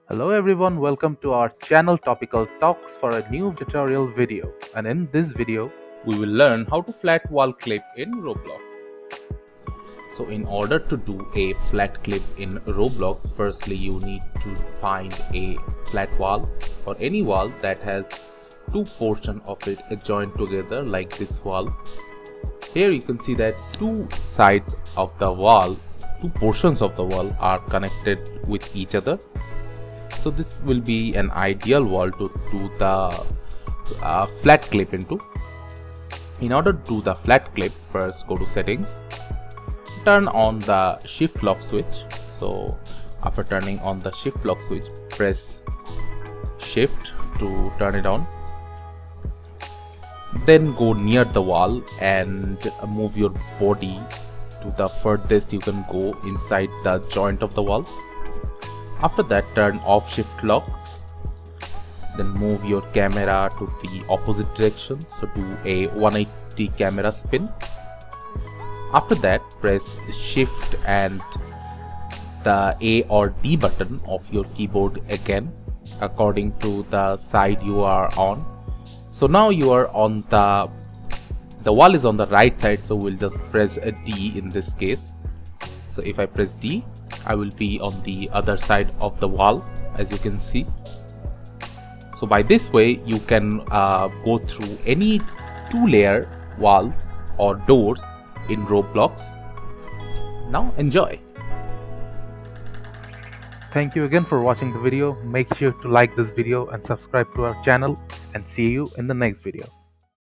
Hello everyone, welcome to our channel Topical Talks for a new tutorial video. And in this video, we will learn how to flat wall clip in Roblox. So in order to do a flat clip in Roblox, firstly you need to find a flat wall or any wall that has two portions of it joined together like this wall. Here you can see that two sides of the wall, two portions of the wall are connected with each other. So this will be an ideal wall to do the flat clip into. In order to do the flat clip, first go to settings, turn on the shift lock switch. So after turning on the shift lock switch, press shift to turn it on. Then go near the wall and move your body to the furthest you can go inside the joint of the wall. After that, turn off shift lock. Then move your camera to the opposite direction, so do a 180 camera spin. After that, press shift and the A or D button of your keyboard again according to the side you are on. So now you are on the wall is on the right side, so we'll just press a D in this case. So if I press D, I will be on the other side of the wall, as you can see. So by this way you can go through any two-layer walls or doors in Roblox. Now enjoy. thank you again for watching the video. Make sure to like this video and subscribe to our channel, and see you in the next video.